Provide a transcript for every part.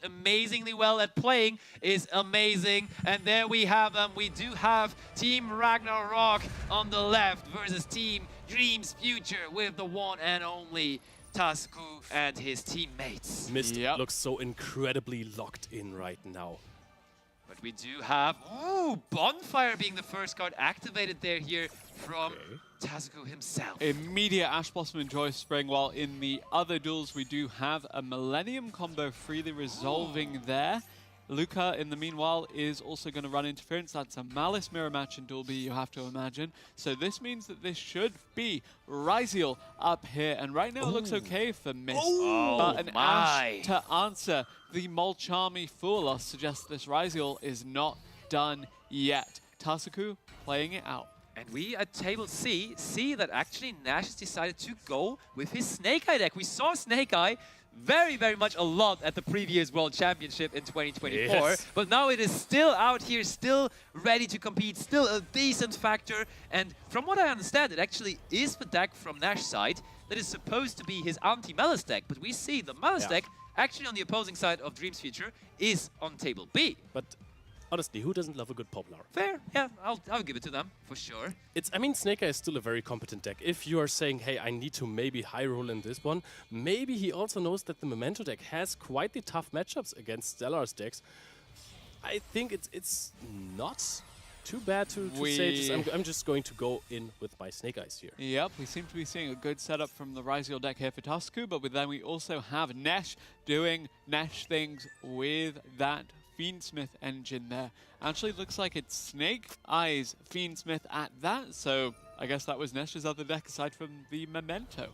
amazingly well at playing is amazing. And there we have them. We do have Team Ragnarok on the left versus Team Dreams Future with the one and only Tasku and his teammates. Mist looks so incredibly locked in right now. But we do have, Bonfire being the first card activated there here from Tasku himself. Immediate Ash Blossom and Joy Spring, while in the other duels we do have a Millennium combo freely resolving there. Luca, in the meanwhile, is also going to run interference. That's a Malice mirror match in Duel B, you have to imagine. So this means that this should be Ryziel up here. And right now it looks okay for Mist. But an Ash to answer the Molchami Fool suggests this Ryziel is not done yet. Tasuku playing it out. And we at table C see that actually Nash has decided to go with his Snake Eye deck. We saw Snake Eye very, very much a lot at the previous World Championship in 2024. But now it is still out here, still ready to compete, still a decent factor. And from what I understand, it actually is the deck from Nash's side that is supposed to be his anti-Malice deck. But we see the Malice deck actually on the opposing side of Dreams Future is on table B. But honestly, who doesn't love a good Poplar? Fair, yeah, I'll give it to them, for sure. I mean, Snake Eye is still a very competent deck. If you are saying, hey, I need to maybe high roll in this one, maybe he also knows that the Memento deck has quite the tough matchups against Stellar's decks. I think it's not too bad to say just, I'm just going to go in with my Snake Eyes here. Yep, we seem to be seeing a good setup from the Ryziel deck here for Tasku, but then we also have Nesh doing Nesh things with that Fiendsmith engine there. Actually looks like it's Snake Eyes Fiendsmith at that, so I guess that was Nesh's other deck aside from the Memento.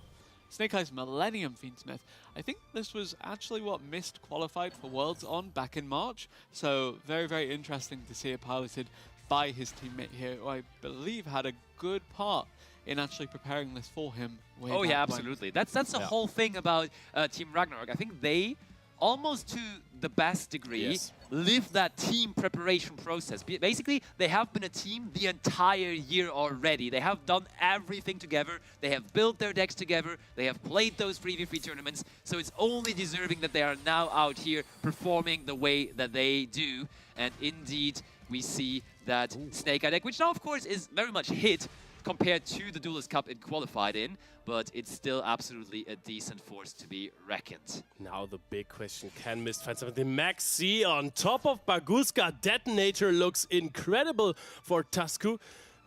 Snake Eyes Millennium Fiendsmith. I think this was actually what Mist qualified for Worlds on back in March, so very, very interesting to see it piloted by his teammate here, who I believe had a good part in actually preparing this for him. Oh yeah, absolutely. That's the whole thing about Team Ragnarok. I think they, almost to the best degree, live that team preparation process. Basically, they have been a team the entire year already. They have done everything together. They have built their decks together. They have played those 3v3 tournaments. So it's only deserving that they are now out here performing the way that they do. And indeed, we see that Snake Eye deck, which now, of course, is very much hit compared to the Duelist Cup it qualified in, but it's still absolutely a decent force to be reckoned. Now the big question, can Mist find something? The Max C on top of Baguska Detonator looks incredible for Tasku.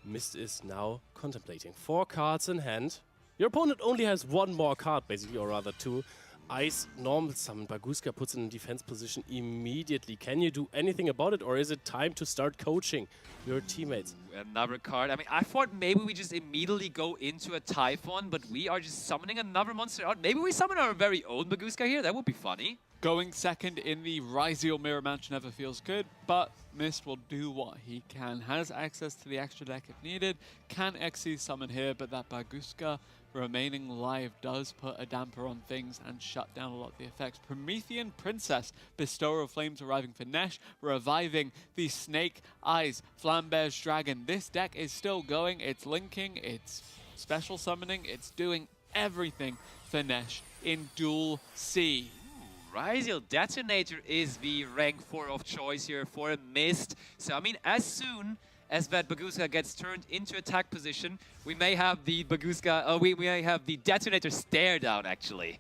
Mist is now contemplating 4 cards in hand. Your opponent only has 1 more card, basically, or rather 2. Ice normal summon. Baguska puts in a defense position immediately. Can you do anything about it, or is it time to start coaching your teammates? Another card. I mean, I thought maybe we just immediately go into a Typhon, but we are just summoning another monster out. Maybe we summon our very own Baguska here. That would be funny. Going second in the Ryziel mirror match never feels good, but Mist will do what he can. Has access to the extra deck if needed. Can Xe summon here, but that Baguska remaining live does put a damper on things and shut down a lot of the effects. Promethean Princess, Bestower of Flames arriving for Nesh, reviving the Snake Eyes Flamberge Dragon. This deck is still going, it's linking, it's special summoning, it's doing everything for Nesh in Duel C. Ryziel Detonator is the rank 4 of choice here for a Mist. So, I mean, as soon as that Baguska gets turned into attack position, we may have the Baguska, we may have the Detonator stare down, actually,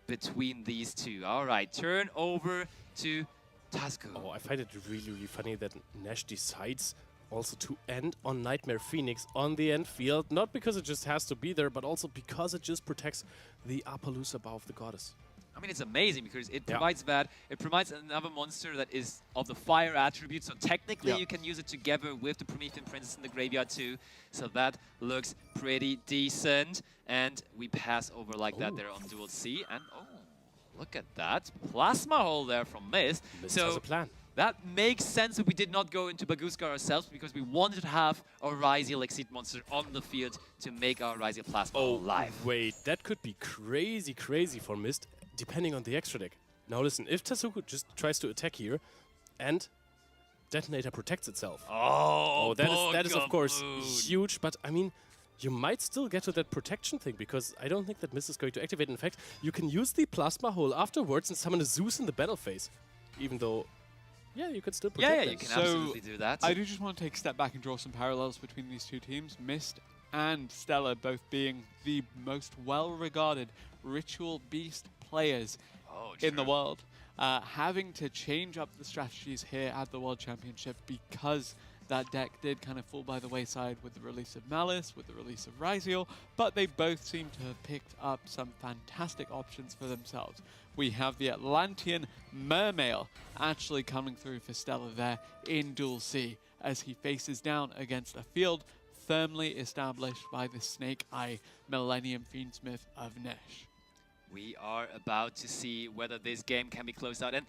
between these two. All right, turn over to Tasku. Oh, I find it really, really funny that Nash decides also to end on Nightmare Phoenix on the end field. Not because it just has to be there, but also because it just protects the Appaloosa Bow of the Goddess. I mean, it's amazing because it provides that. It provides another monster that is of the fire attribute, so technically you can use it together with the Promethean Princess in the graveyard too. So that looks pretty decent. And we pass over like that there on Duel C. And look at that. Plasma Hole there from Mist. Mist has a plan. That makes sense that we did not go into Baguska ourselves because we wanted to have a Ryziel Exceed monster on the field to make our Ryziel Plasma Hole live. Wait, that could be crazy, crazy for Mist, depending on the extra deck. Now listen, if Tasuku just tries to attack here and Detonator protects itself. Oh, that is of course huge, but I mean, you might still get to that protection thing, because I don't think that Mist is going to activate. In fact, you can use the Plasma Hole afterwards and summon a Zeus in the battle phase. Even though, yeah, you could still protect Yeah, them. you can absolutely do that. I do just want to take a step back and draw some parallels between these two teams. Mist and Stellar both being the most well-regarded Ritual Beast players in the world. Having to change up the strategies here at the World Championship because that deck did kind of fall by the wayside with the release of Malice, with the release of Ryziel, but they both seem to have picked up some fantastic options for themselves. We have the Atlantean Mermail actually coming through for Stellar there in Duel C as he faces down against a field firmly established by the Snake Eye Millennium Fiendsmith of Nesh. We are about to see whether this game can be closed out. And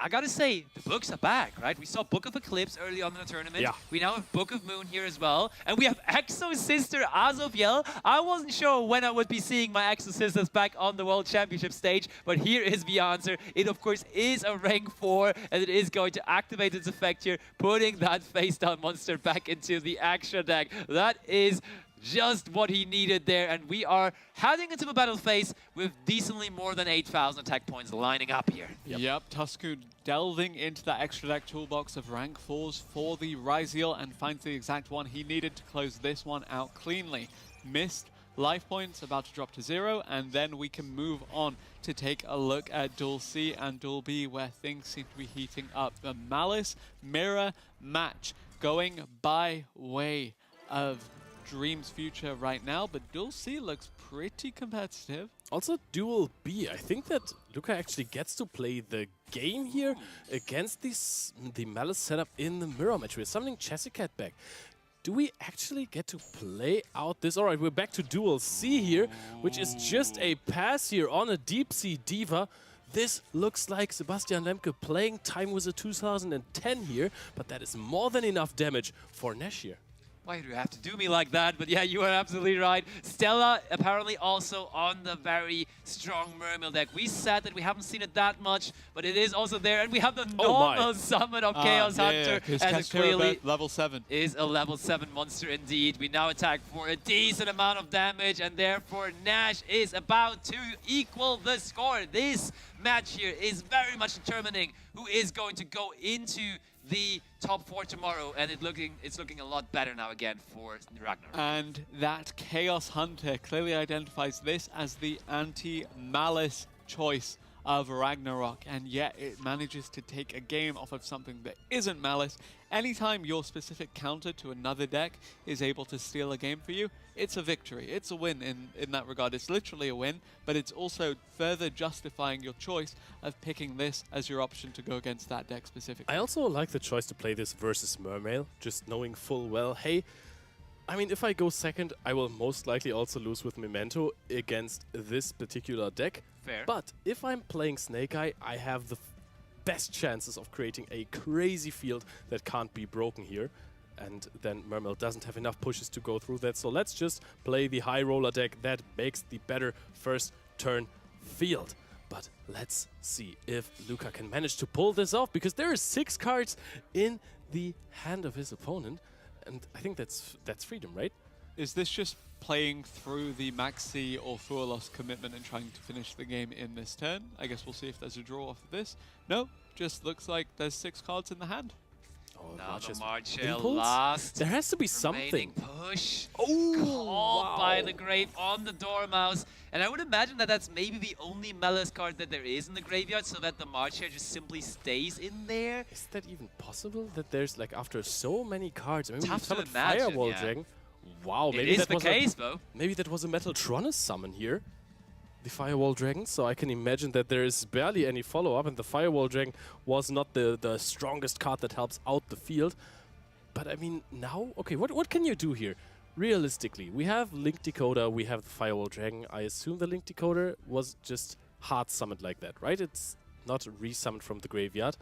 I gotta say, the books are back, right? We saw Book of Eclipse early on in the tournament. Yeah. We now have Book of Moon here as well. And we have Exo's sister, Azoviel. I wasn't sure when I would be seeing my Exo sisters back on the World Championship stage, but here is the answer. It, of course, is a rank 4, and it is going to activate its effect here, putting that face-down monster back into the extra deck. That is just what he needed there, and we are heading into the battle phase with decently more than 8,000 attack points lining up here. Yep, Tusku delving into that extra deck toolbox of rank 4s for the Ryziel and finds the exact one he needed to close this one out cleanly. Mist life points about to drop to 0, and then we can move on to take a look at Duel C and Duel B, where things seem to be heating up. The Malice Mirror match going by way of Dream's future right now, but Duel C looks pretty competitive. Also, Duel B, I think that Luca actually gets to play the game here against the Malice setup in the mirror match. We're summoning Chessicat back. Do we actually get to play out this? All right, we're back to Duel C here, which is just a pass here on a Deep Sea Diva. This looks like Sebastian Lemke playing Time Wizard 2010 here, but that is more than enough damage for Nesh here. Why do you have to do me like that? But yeah, you are absolutely right. Stella apparently also on the very strong Mermail deck. We said that we haven't seen it that much, but it is also there. And we have the normal summon of Chaos Hunter. And it clearly level 7 is a level 7 monster indeed. We now attack for a decent amount of damage, and therefore Nash is about to equal the score. This match here is very much determining who is going to go into the top 4 tomorrow, and it's looking a lot better now again for Ragnarok. And that Chaos Hunter clearly identifies this as the anti-Malice choice of Ragnarok, and yet it manages to take a game off of something that isn't Malice. Anytime your specific counter to another deck is able to steal a game for you, it's a victory. It's a win in that regard. It's literally a win, but it's also further justifying your choice of picking this as your option to go against that deck specifically. I also like the choice to play this versus Mermail, just knowing full well, hey, I mean, if I go second, I will most likely also lose with Memento against this particular deck. Fair. But if I'm playing Snake Eye, I have the best chances of creating a crazy field that can't be broken here. And then Mermail doesn't have enough pushes to go through that. So let's just play the high roller deck that makes the better first turn field. But let's see if Luca can manage to pull this off, because there are 6 cards in the hand of his opponent. And I think that's freedom, right? Is this just playing through the Maxi or Fuelos commitment and trying to finish the game in this turn? I guess we'll see if there's a draw off of this. No, just looks like there's 6 cards in the hand. Oh, Now the just Marshall impulse? last. There has to be remaining something. push. Oh, Called by the grave on the Dormouse. And I would imagine that that's maybe the only Malice card that there is in the graveyard, so that the Marshall just simply stays in there. Is that even possible? That there's, like, after so many cards, I mean, we Tough to summoned imagine, Firewall yeah. Dragon. Wow, It maybe is that the was case, though. maybe that was a Metaltronus summon here. The Firewall Dragon, so I can imagine that there is barely any follow-up, and the Firewall Dragon was not the strongest card that helps out the field. But I mean, now, okay, what can you do here? Realistically, we have Link Decoder, we have the Firewall Dragon. I assume the Link Decoder was just hard summoned like that, right? It's not resummoned from the graveyard.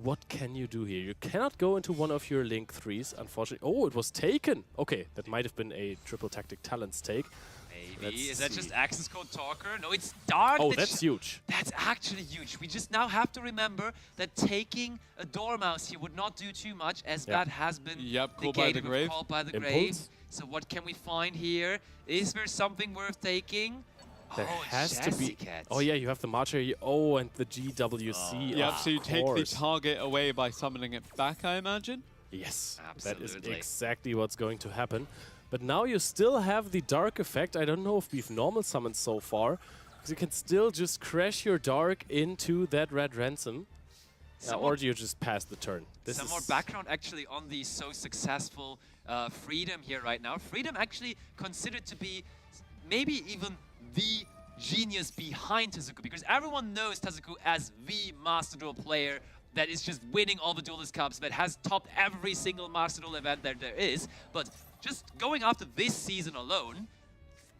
What can you do here? You cannot go into one of your Link 3s, unfortunately. Oh, it was taken! Okay, that might have been a triple tactic talents take. maybe. Is that just access code talker? No, it's Dark. Oh, that's huge. That's actually huge. We just now have to remember that taking a Dormouse here would not do too much, as that has been negated with Called by the Grave. So what can we find here? Is there something worth taking? There has to be. Oh yeah, you have the Marcher here. Oh, and the GWC. Yep, so you take the target away by summoning it back, I imagine? Yes, absolutely. that is exactly what's going to happen. But now you still have the Dark effect. I don't know if we've normal summoned so far, because you can still just crash your Dark into that Red Ransom. Or do you just pass the turn? Some more background actually on the so successful Freedom here right now. Freedom actually considered to be maybe even the genius behind Tazuku, because everyone knows Tazuku as the Master Duel player that is just winning all the Duelist Cups, that has topped every single Master Duel event that there is. But just going after this season alone,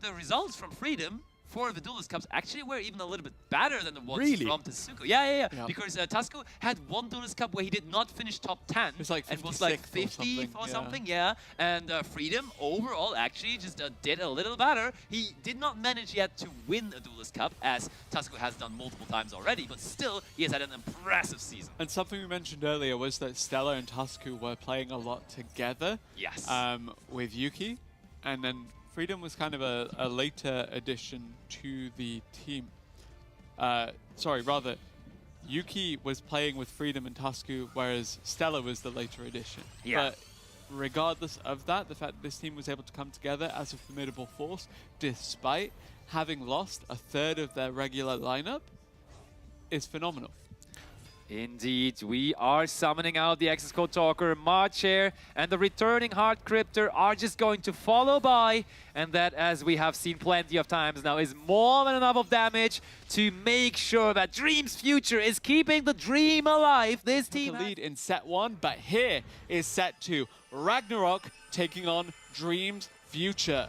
the results from Freedom for the Duelist Cups actually were even a little bit better than the ones from Tazuku. Yeah. Because Tazuku had one Duelist Cup where he did not finish top 10. It was like and was like 50th or something, And Freedom overall actually just did a little better. He did not manage yet to win a Duelist Cup, as Tazuku has done multiple times already, but still, he has had an impressive season. And something we mentioned earlier was that Stella and Tazuku were playing a lot together. Yes. With Yuki, and then Freedom was kind of a later addition to the team. Sorry, rather, Yuki was playing with Freedom and Tazuku, whereas Stella was the later addition. Yeah. But regardless of that, the fact that this team was able to come together as a formidable force, despite having lost a third of their regular lineup, is phenomenal. Indeed, we are summoning out the access code talker, Marcher, and the returning Heart Cryptor are just going to follow by, and that, as we have seen plenty of times now, is more than enough of damage to make sure that Dream's future is keeping the Dream alive. This team the lead in set 1, but here is set 2. Ragnarok taking on Dream's future.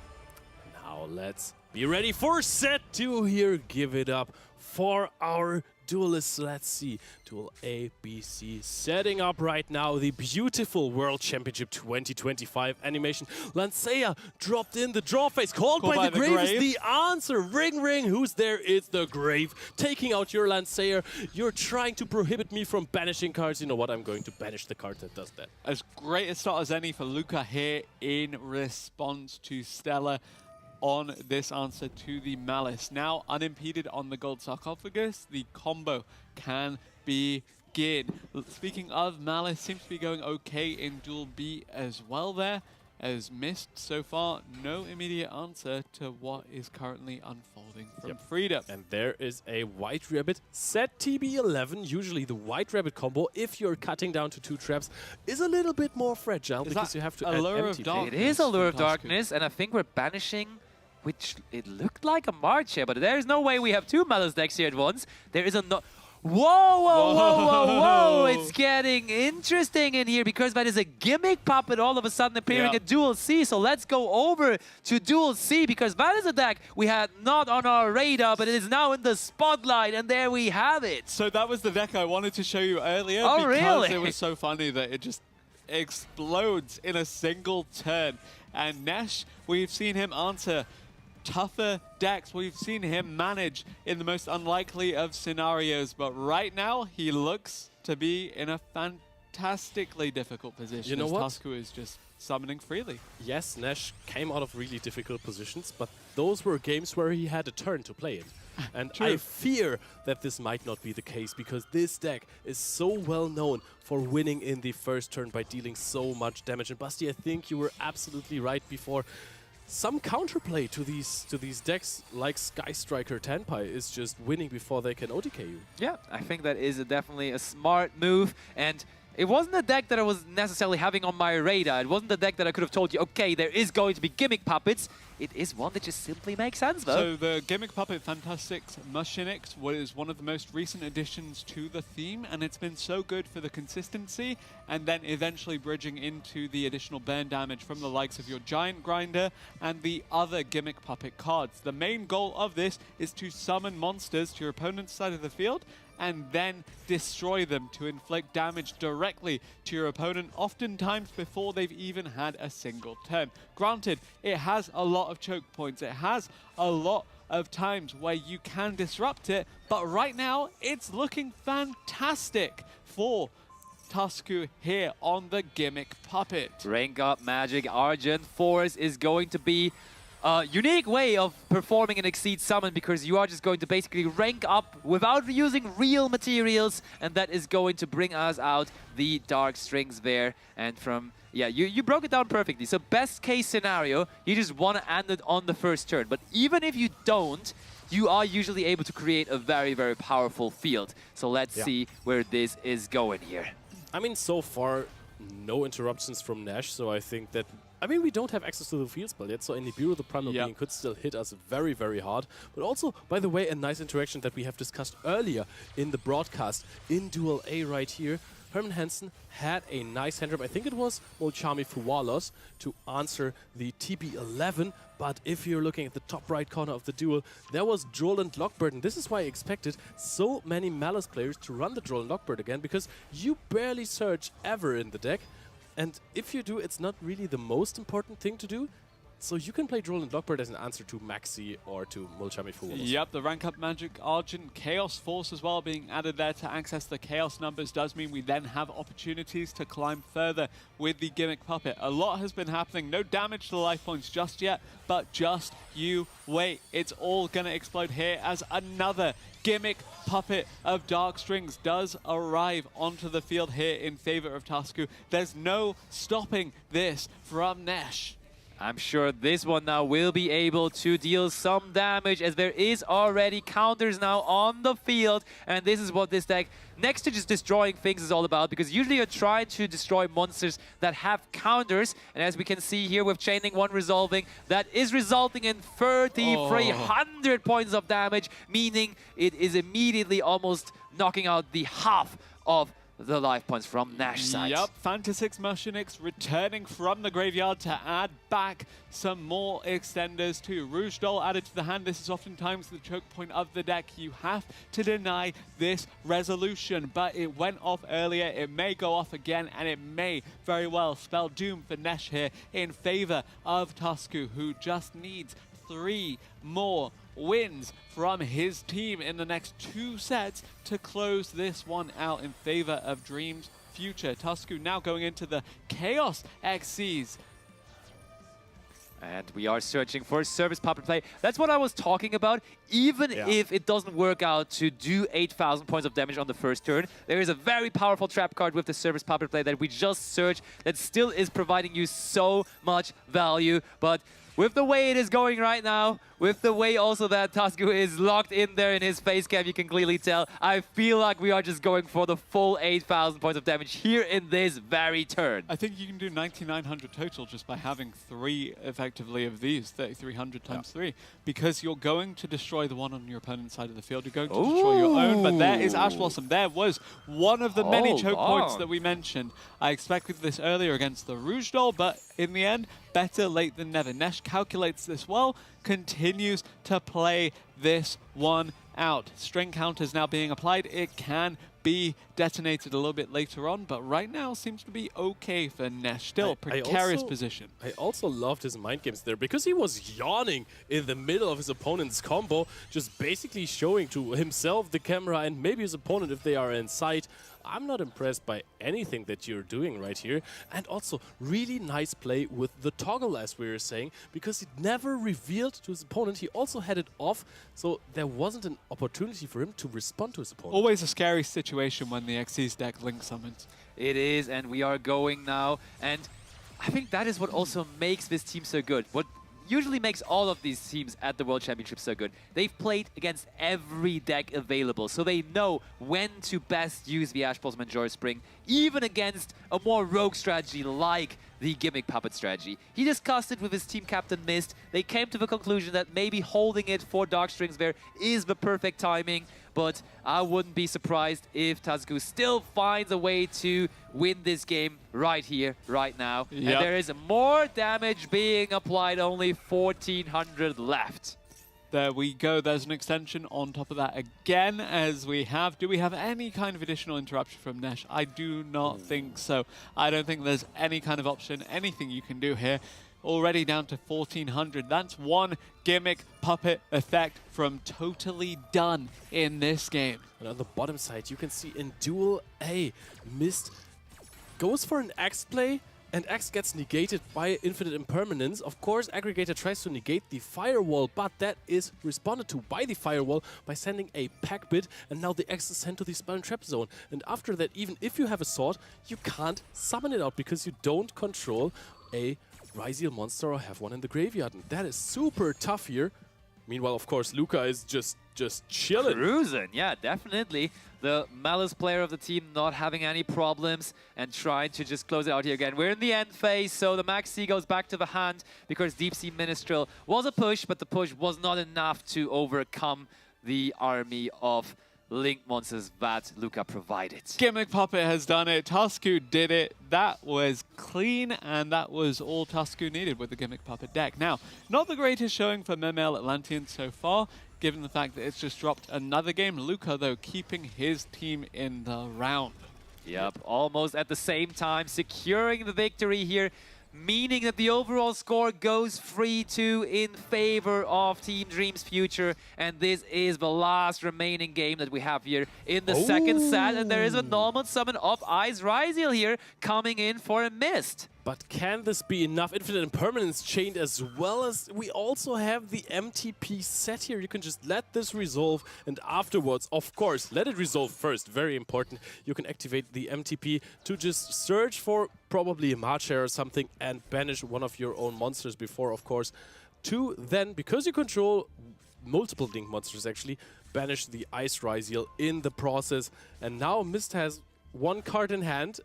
Now let's be ready for set 2 here. Give it up for our duelists. Let's see. Duel A, B, C setting up right now the beautiful World Championship 2025 animation. Lancea dropped in the draw phase. Called by the Grave is the answer. Ring, ring. Who's there? It's the Grave. Taking out your Lancea. You're trying to prohibit me from banishing cards. You know what? I'm going to banish the card that does that. As great a start as any for Luca here in response to Stella on this answer to the Malice. Now unimpeded on the gold sarcophagus, the combo can begin. Speaking of Malice, seems to be going okay in Duel B as well there, as missed so far no immediate answer to what is currently unfolding from Freedom. And there is a White Rabbit set TB11. Usually the White Rabbit combo, if you're cutting down to 2 traps, is a little bit more fragile because you have to add empty. It is a Lure of Darkness, and I think we're banishing, which it looked like a Marcher, but there's no way we have 2 Malice decks here at once. There is a Whoa! It's getting interesting in here, because that is a gimmick puppet all of a sudden appearing at Duel C. So let's go over to Duel C, because that is a deck we had not on our radar, but it is now in the spotlight, and there we have it. So that was the deck I wanted to show you earlier, because it was so funny that it just explodes in a single turn. And Nesh, we've seen him answer tougher decks. We've seen him manage in the most unlikely of scenarios, but right now he looks to be in a fantastically difficult position. You know what? Tazuku is just summoning freely. Yes, Nesh came out of really difficult positions, but those were games where he had a turn to play it. And I fear that this might not be the case, because this deck is so well known for winning in the first turn by dealing so much damage. And Basti, I think you were absolutely right before. Some counterplay to these decks, like Sky Striker Tenpai, is just winning before they can OTK you. Yeah, I think that is definitely a smart move, and it wasn't a deck that I was necessarily having on my radar. It wasn't a deck that I could have told you, okay, there is going to be gimmick puppets. It is one that just simply makes sense, though. So the Gimmick Puppet Fantastics Machinix was one of the most recent additions to the theme, and it's been so good for the consistency, and then eventually bridging into the additional burn damage from the likes of your Giant Grinder and the other Gimmick Puppet cards. The main goal of this is to summon monsters to your opponent's side of the field, and then destroy them to inflict damage directly to your opponent, oftentimes before they've even had a single turn. Granted, it has a lot of choke points. It has a lot of times where you can disrupt it, but right now it's looking fantastic for Tusku here on the Gimmick Puppet. Rank up Magic Argent Force is going to be a unique way of performing an Exceed summon, because you are just going to basically rank up without using real materials, and that is going to bring us out the Dark Strings there. And from, yeah, you broke it down perfectly. So best case scenario, you just want to end it on the first turn. But even if you don't, you are usually able to create a very, very powerful field. So let's see where this is going here. I mean, so far, no interruptions from Nash, so I think that... I mean, we don't have access to the field spell yet, so in Nibiru, the Primal Being could still hit us very, very hard. But also, by the way, a nice interaction that we have discussed earlier in the broadcast in Duel A right here. Herman Hansen had a nice hand drop. I think it was Molchami Fuwalos to answer the TB11. But if you're looking at the top right corner of the duel, there was Droll and Lockbird. And this is why I expected so many Malice players to run the Droll and Lockbird again, because you barely search ever in the deck. And if you do, it's not really the most important thing to do. So you can play Droll and Lockbird as an answer to Maxi or to Molchami Fuwalos. Yep, the rank up Magic Argent Chaos Force as well being added there to access the Chaos numbers does mean we then have opportunities to climb further with the Gimmick Puppet. A lot has been happening. No damage to the life points just yet, but just you wait. It's all going to explode here as another Gimmick Puppet of Dark Strings does arrive onto the field here in favor of Tusku. There's no stopping this from Nesh. I'm sure this one now will be able to deal some damage, as there is already counters now on the field. And this is what this deck, next to just destroying things, is all about, because usually you're trying to destroy monsters that have counters. And as we can see here with Chaining 1 resolving, that is resulting in 3,300 points of damage, meaning it is immediately almost knocking out the half of the life points from Nash side. Yep, Fantasix Machinix returning from the graveyard to add back some more extenders too. Rouge Doll added to the hand. This is oftentimes the choke point of the deck. You have to deny this resolution, but it went off earlier. It may go off again, and it may very well spell doom for Nesh here in favor of Tusku, who just needs 3 more wins from his team in the next 2 sets to close this one out in favor of Dream's future. Tusku now going into the Chaos XCs. And we are searching for Service Puppet play. That's what I was talking about. Even if it doesn't work out to do 8,000 points of damage on the first turn, there is a very powerful trap card with the Service Puppet play that we just searched that still is providing you so much value. But with the way it is going right now, with the way also that Tusku is locked in there in his face cam, you can clearly tell, I feel like we are just going for the full 8,000 points of damage here in this very turn. I think you can do 9,900 total just by having 3 effectively of these, 3,300 times 3, because you're going to destroy the one on your opponent's side of the field. You're going to destroy your own, but there is Ash Blossom. There was one of the many choke points that we mentioned. I expected this earlier against the Rouge Doll, but in the end, better late than never. Nesh calculates this well, continues to play this one out. String counters now being applied. It can be detonated a little bit later on, but right now seems to be okay for Nesh. Still precarious position. I also loved his mind games there, because he was yawning in the middle of his opponent's combo, just basically showing to himself, the camera, and maybe his opponent if they are in sight. I'm not impressed by anything that you're doing right here. And also, really nice play with the toggle, as we were saying, because it never revealed to his opponent. He also had it off, so there wasn't an opportunity for him to respond to his opponent. Always a scary situation when the XC's deck link summons. It is, and we are going now. And I think that is what also makes this team so good. What usually makes all of these teams at the World Championship so good. They've played against every deck available, so they know when to best use the Ash Blossom and Joy Spring, even against a more rogue strategy like the Gimmick Puppet strategy. He discussed it with his team captain Mist. They came to the conclusion that maybe holding it for Dark Strings there is the perfect timing, but I wouldn't be surprised if Tusku still finds a way to win this game right here, right now. Yep. And there is more damage being applied, only 1,400 left. There we go. There's an extension on top of that again, as we have. Do we have any kind of additional interruption from Nesh? I do not think so. I don't think there's any kind of option, anything you can do here. Already down to 1400. That's one gimmick puppet effect from Totally Done in this game. And on the bottom side, you can see in Duel A, Mist goes for an X play, and X gets negated by Infinite Impermanence. Of course, Aggregator tries to negate the Firewall, but that is responded to by the Firewall by sending a pack bit, and now the X is sent to the Spell and Trap zone. And after that, even if you have a sword, you can't summon it out because you don't control a Ryziel monster or have one in the graveyard. And that is super tough here. Meanwhile, of course, Luca is just chilling. Cruising, yeah, definitely. The Malice player of the team not having any problems and trying to just close it out here again. We're in the end phase, so the Max C goes back to the hand because Deep Sea Minstrel was a push, but the push was not enough to overcome the army of Link monsters that Luca provided. Gimmick Puppet has done it. Tusku did it. That was clean, and that was all Tusku needed with the Gimmick Puppet deck. Now, not the greatest showing for Memel Atlantean so far, given the fact that it's just dropped another game. Luca, though, keeping his team in the round. Yep, almost at the same time, securing the victory here, meaning that the overall score goes 3-2 in favor of Team Dream's future. And this is the last remaining game that we have here in the second set. And there is a normal summon of Ice Ryziel here coming in for a Mist. But can this be enough? Infinite Impermanence chained, as well as we also have the MTP set here. You can just let this resolve, and afterwards, of course, let it resolve first. Very important. You can activate the MTP to just search for probably a Marcher or something and banish one of your own monsters before, of course, to then, because you control multiple Link monsters actually, banish the Ice Ryziel in the process. And now Mist has one card in hand.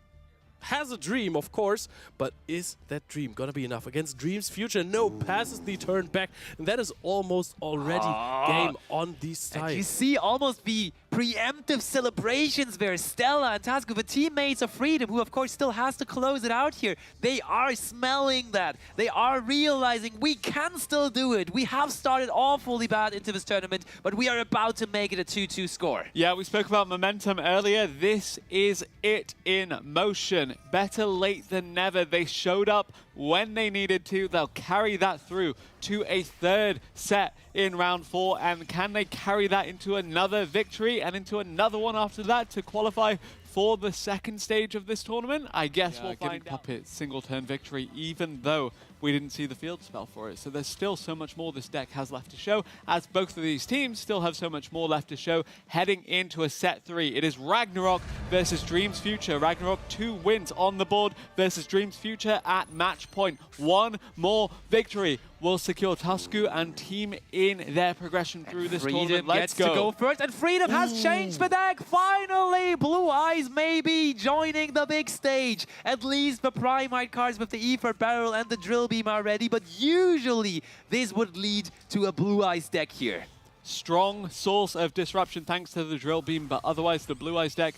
Has a dream, of course, but is that dream gonna be enough against Dream's future? No, passes the turn back, and that is almost already game on the side. And you see almost the preemptive celebrations there. Stella and Tasco, the teammates of Freedom, who of course still has to close it out here. They are smelling that. They are realizing we can still do it. We have started awfully bad into this tournament, but we are about to make it a 2-2 score. Yeah, we spoke about momentum earlier. This is it in motion. Better late than never. They showed up when they needed to. They'll carry that through to a third set in round 4. And can they carry that into another victory and into another one after that to qualify for the second stage of this tournament? I guess we'll find out. Puppet single turn victory, even though we didn't see the field spell for it. So there's still so much more this deck has left to show, as both of these teams still have so much more left to show heading into a set 3. It is Ragnarok versus Dream's Future. Ragnarok 2 wins on the board versus Dream's Future at match point. One more victory will secure Tusku and team in their progression through this tournament. Let's go. To go first, and Freedom has changed the deck. Finally, Blue Eyes may be joining the big stage. At least the Primite cards with the Ether Barrel and the Drill Beam are ready, but usually this would lead to a Blue Eyes deck here. Strong source of disruption thanks to the Drill Beam, but otherwise the Blue Eyes deck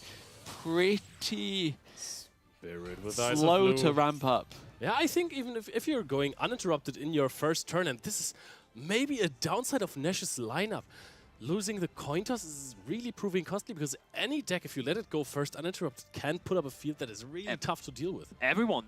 pretty slow to ramp up. Yeah, I think even if you're going uninterrupted in your first turn, and this is maybe a downside of Nash's lineup, losing the coin toss is really proving costly, because any deck, if you let it go first uninterrupted, can put up a field that is really tough to deal with. Everyone,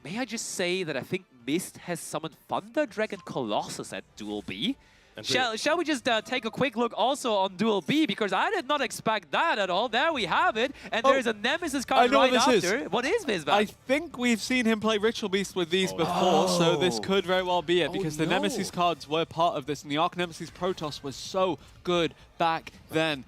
may I just say that I think Mist has summoned Thunder Dragon Colossus at Duel B. Shall we just take a quick look also on Duel B, because I did not expect that at all. There we have it, and there's a Nemesis card right after. What is this, man? I think we've seen him play Ritual Beast with these before, so this could very well be it, because the Nemesis cards were part of this, and the Arc Nemesis Protoss was so good back then.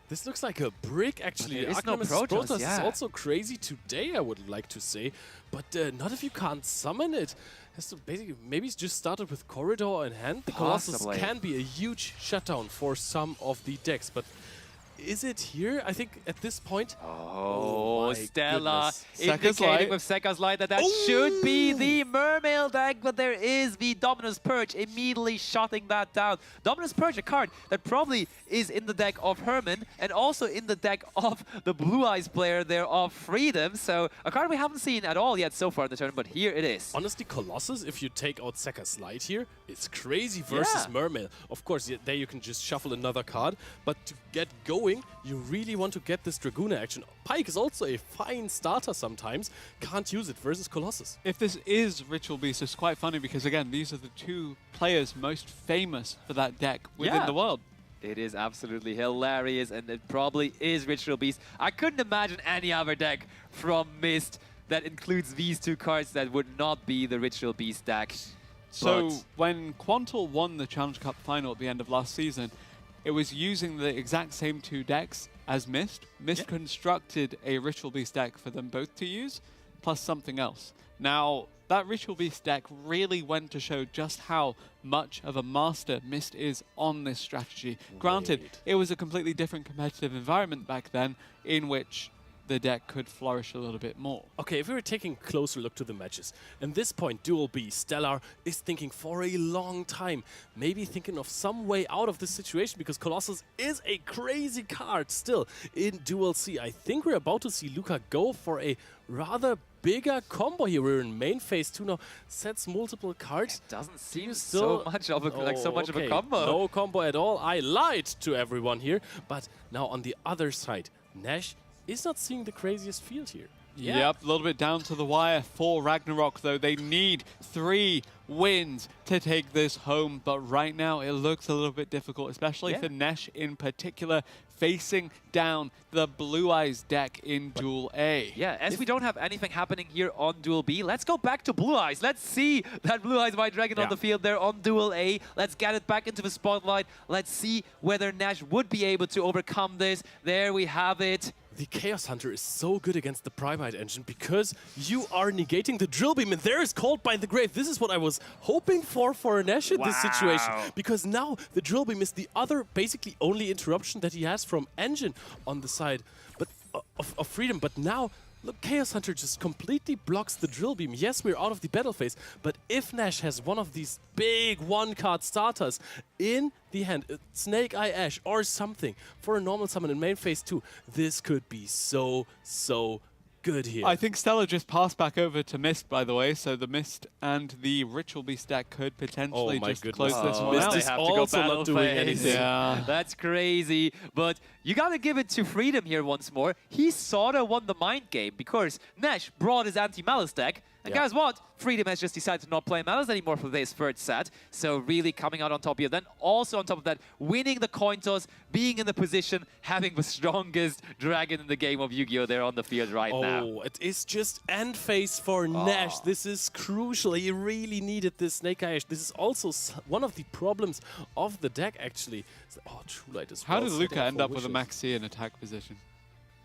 This looks like a brick, actually. There is no Protoss, is also crazy today, I would like to say. But not if you can't summon it. Has to basically, maybe it's just started with Corridor in hand. The Colossus can be a huge shutdown for some of the decks, but is it here? I think at this point... Oh, Stella indicating with Sekka's Light that should be the Mermail deck, but there is the Dominus Purge immediately shutting that down. Dominus Purge, a card that probably is in the deck of Herman and also in the deck of the Blue Eyes player there of Freedom. So a card we haven't seen at all yet so far in the tournament, but here it is. Honestly, Colossus, if you take out Sekka's Light here, is crazy versus Mermail. Of course, there you can just shuffle another card, but to get going, you really want to get this Dragoon action. Pike is also a fine starter sometimes. Can't use it versus Colossus. If this is Ritual Beast, it's quite funny because, again, these are the two players most famous for that deck within the world. It is absolutely hilarious, and it probably is Ritual Beast. I couldn't imagine any other deck from Mist that includes these two cards that would not be the Ritual Beast deck. So when Quantal won the Challenge Cup final at the end of last season, it was using the exact same two decks as Mist. Mist constructed a Ritual Beast deck for them both to use, plus something else. Now, that Ritual Beast deck really went to show just how much of a master Mist is on this strategy. Granted, it was a completely different competitive environment back then in which the deck could flourish a little bit more. Okay, if we were taking a closer look to the matches, at this point, Duel B, Stellar is thinking for a long time, maybe thinking of some way out of this situation, because Colossus is a crazy card still in Duel C. I think we're about to see Luca go for a rather bigger combo here. We're in main phase 2 now, sets multiple cards. It doesn't seem so much of a of a combo. No combo at all. I lied to everyone here, but now on the other side, Nash is not seeing the craziest field here. Yep, a little bit down to the wire for Ragnarok, though. They need 3 wins to take this home, but right now it looks a little bit difficult, especially for Nesh in particular, facing down the Blue Eyes deck in Duel A. Yeah, as we don't have anything happening here on Duel B, let's go back to Blue Eyes. Let's see that Blue Eyes White Dragon on the field there on Duel A. Let's get it back into the spotlight. Let's see whether Nash would be able to overcome this. There we have it. The Chaos Hunter is so good against the Primite engine because you are negating the Drill Beam, and there is Called by the Grave. This is what I was hoping for Nash in this situation, because now the Drill Beam is the other, basically only interruption that he has from engine on the side of Freedom. But now, look, Chaos Hunter just completely blocks the Drill Beam. Yes, we're out of the battle phase, but if Nash has one of these big one-card starters in the hand, Snake Eye Ash or something, for a normal summon in main phase 2, this could be so good here. I think Stella just passed back over to Mist, by the way, so the Mist and the Ritual Beast deck could potentially just close this one Mist out. is also not doing anything. Yeah. That's crazy, but you gotta give it to Freedom here once more. He sorta won the mind game because Nash brought his anti-Malice deck, and guys what? Freedom has just decided to not play Malice anymore for this third set, so really coming out on top here. Then also on top of that, winning the coin toss, being in the position, having the strongest dragon in the game of Yu-Gi-Oh! There on the field right now. Oh, it is just end phase for Nash. This is crucial. He really needed this Snake Eye Ash. This is also one of the problems of the deck, actually. Oh, True Light as well. How did Luca end up with a Maxi in attack position?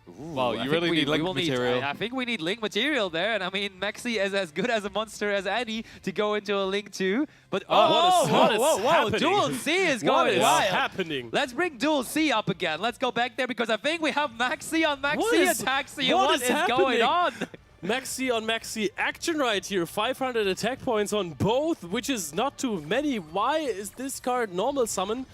Ooh, well, you really need Link material. I think we need Link material there, and I mean, Maxi is as good as a monster as any to go into a Link 2. But whoa, Duel C is going wild. What is happening? Let's bring Duel C up again. Let's go back there because I think we have Maxi on Maxi Ataxi. What is going on? Maxi on Maxi action right here. 500 attack points on both, which is not too many. Why is this card normal summon?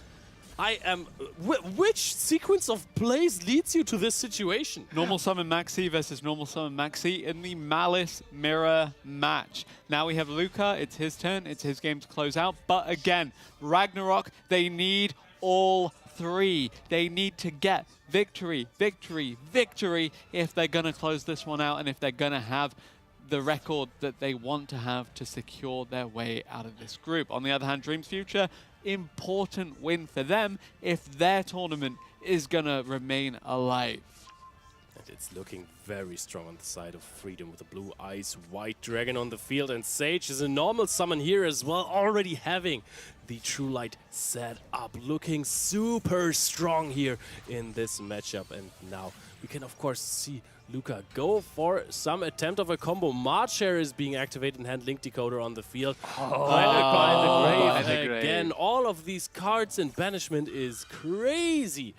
Which sequence of plays leads you to this situation? Normal Summon Maxi versus Normal Summon Maxi in the Malice Mirror match. Now we have Luca. It's his turn. It's his game to close out. But again, Ragnarok, they need all 3. They need to get victory, victory, victory if they're going to close this one out and if they're going to have the record that they want to have to secure their way out of this group. On the other hand, Dream's Future, important win for them if their tournament is going to remain alive. And it's looking very strong on the side of Freedom with the Blue Eyes White Dragon on the field, and Sage is a normal summon here as well, already having the True Light set up, looking super strong here in this matchup. And now we can of course see Luca go for some attempt of a combo. Marcher is being activated and hand Link Decoder on the field. By the grave again. All of these cards in banishment is crazy.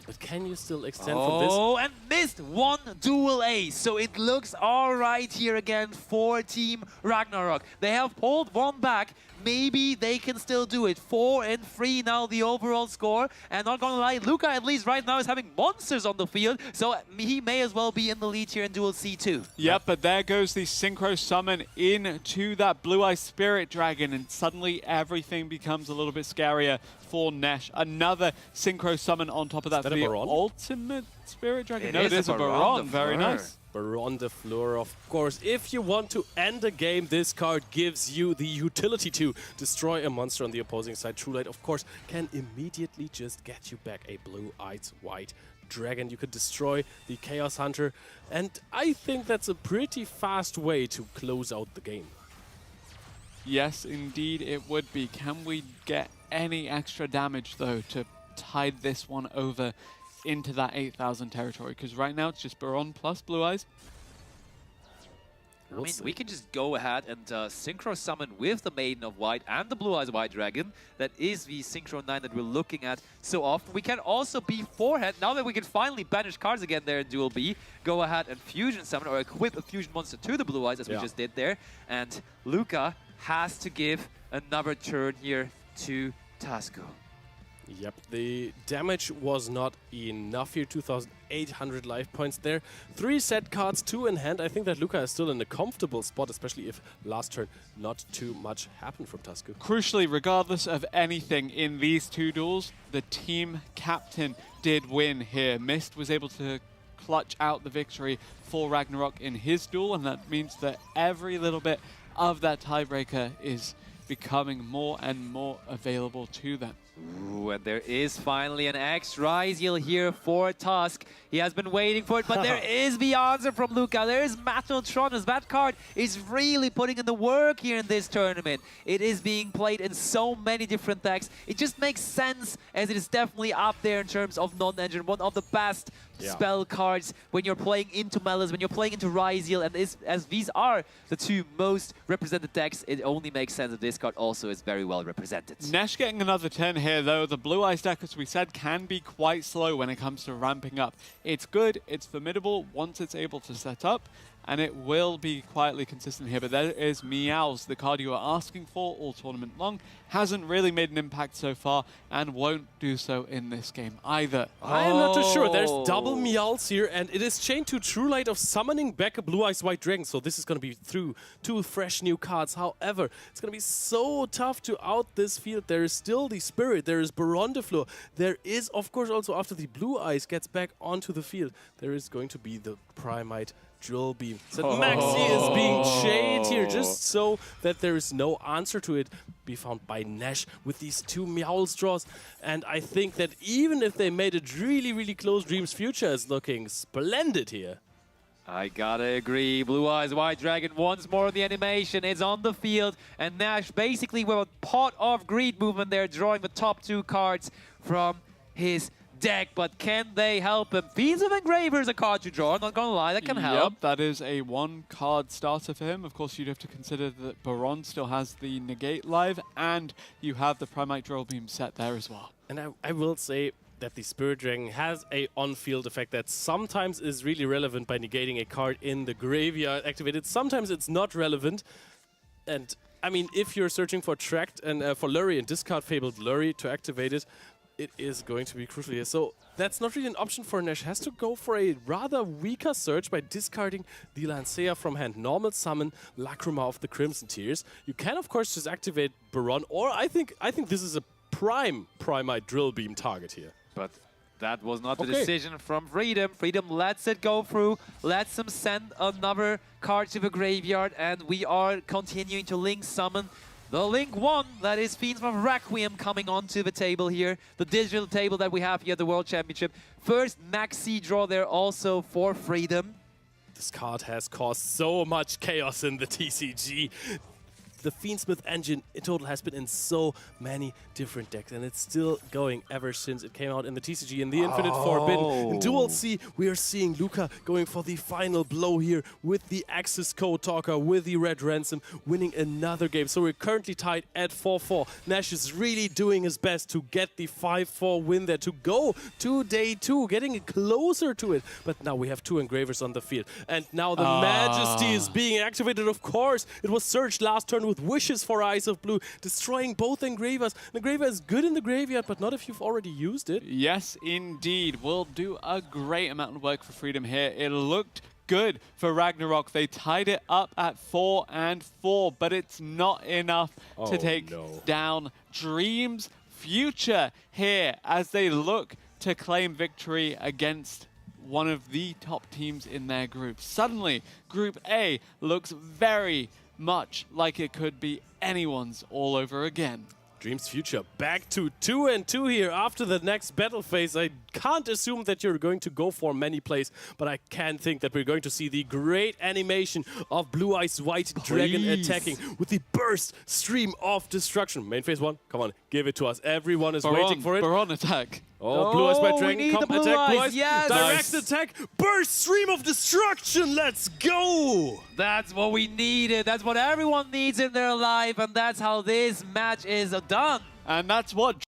But can you still extend from this? Oh, and missed one Duel A. So it looks all right here again for Team Ragnarok. They have pulled one back maybe they can still do it. 4-3 now the overall score. And not gonna lie, Luca at least right now is having monsters on the field, so he may as well be in the lead here in Duel C2. Yep, but there goes the Synchro Summon into that Blue Eye Spirit Dragon, and suddenly everything becomes a little bit scarier for Nesh. Another Synchro Summon on top of that for the ultimate Spirit Dragon. No, it is a Baron. Very nice. Baron de Fleur, of course. If you want to end a game, this card gives you the utility to destroy a monster on the opposing side. True Light, of course, can immediately just get you back a blue-eyed white dragon. You could destroy the Chaos Hunter, and I think that's a pretty fast way to close out the game. Yes, indeed it would be. Can we get any extra damage, though, to tide this one over into that 8,000 territory? Because right now it's just Baron plus Blue Eyes. I mean, we can just go ahead and Synchro Summon with the Maiden of White and the Blue Eyes White Dragon. That is the Synchro 9 that we're looking at so often. We can also be forehead, now that we can finally banish cards again there in Duel B, go ahead and Fusion Summon or equip a Fusion Monster to the Blue Eyes as we just did there. And Luca has to give another turn here to Tasku. Yep, the damage was not enough here. 2,800 life points there. 3 set cards, 2 in hand. I think that Luca is still in a comfortable spot, especially if last turn not too much happened from Tasku. Crucially, regardless of anything in these two duels, the team captain did win here. Mist was able to clutch out the victory for Ragnarok in his duel, and that means that every little bit of that tiebreaker is becoming more and more available to them. Ooh, and there is finally an X-Ryziel here for Tusk. He has been waiting for it, but there is the answer from Luca. There is Matotronus. That card is really putting in the work here in this tournament. It is being played in so many different decks. It just makes sense, as it is definitely up there in terms of non-engine. One of the best spell cards when you're playing into Melas, when you're playing into Ryziel, and as these are the two most represented decks, it only makes sense that this card also is very well represented. Nesh getting another 10 here, though. The Blue Eyes deck, as we said, can be quite slow when it comes to ramping up. It's good, it's formidable once it's able to set up, and it will be quietly consistent here. But there is Meows, the card you are asking for all tournament long. Hasn't really made an impact so far, and won't do so in this game either. I am not too sure. There's double Meows here, and it is chained to True Light of summoning back a Blue Eyes White Dragon. So this is going to be through 2 fresh new cards. However, it's going to be so tough to out this field. There is still the Spirit. There is Baron de Fleur. There is, of course, also after the Blue Eyes gets back onto the field, there is going to be the Primite Drill Beam. So Maxi is being chained here just so that there is no answer to it be found by Nesh with these 2 Meows draws. And I think that even if they made it really, really close, Dream's future is looking splendid here. I gotta agree. Blue Eyes White Dragon once more in the animation. It's on the field, and Nash basically with a pot of greed movement there, drawing the top 2 cards from his deck, but can they help him? Fiends of Engraver is a card to draw, not gonna lie, that can help. Yep, that is a 1-card starter for him. Of course, you'd have to consider that Baron still has the Negate live, and you have the Primite Drill Beam set there as well. And I will say that the Spirit Dragon has a on-field effect that sometimes is really relevant by negating a card in the graveyard activated. Sometimes it's not relevant, and I mean, if you're searching for Tract and for Lurry and discard Fabled Lurry to activate it, it is going to be crucial here. So that's not really an option for Nesh. Has to go for a rather weaker search by discarding the Lancea from hand. Normal summon Lacrima of the Crimson Tears. You can, of course, just activate Baron, or I think this is a Primite Drill Beam target here. But that was not the decision from Freedom. Freedom lets it go through, lets him send another card to the graveyard, and we are continuing to link summon the Link 1, that is Fiends of Requiem coming onto the table here. The digital table that we have here at the World Championship. First Maxi draw there also for Freedom. This card has caused so much chaos in the TCG. The Fiendsmith engine in total has been in so many different decks, and it's still going ever since it came out in the TCG in the Infinite Forbidden. In Duel C, we are seeing Luca going for the final blow here with the Axis Code Talker, with the Red Ransom, winning another game. So we're currently tied at 4-4. Nash is really doing his best to get the 5-4 win there, to go to day 2, getting closer to it. But now we have 2 engravers on the field, and now the Majesty is being activated. Of course, it was searched last turn with wishes for Eyes of Blue, destroying both Engravers. An Engraver is good in the graveyard, but not if you've already used it. Yes, indeed. Will do a great amount of work for Freedom here. It looked good for Ragnarok. They tied it up at 4 and 4, but it's not enough to take down Dream's future here as they look to claim victory against one of the top teams in their group. Suddenly, Group A looks very much like it could be anyone's all over again. Dream's future back to 2-2 here after the next battle phase. I can't assume that you're going to go for many plays, but I can think that we're going to see the great animation of Blue Eyes White Dragon attacking with the burst stream of destruction. Main phase 1, come on, give it to us. Everyone is waiting for it. Baron attack. Oh, Blue Eyes White Dragon, we need the Blue attack, Blue Eyes, Eyes. yes! Direct attack, burst stream of destruction, let's go! That's what we needed. That's what everyone needs in their life, and that's how this match is done. And that's what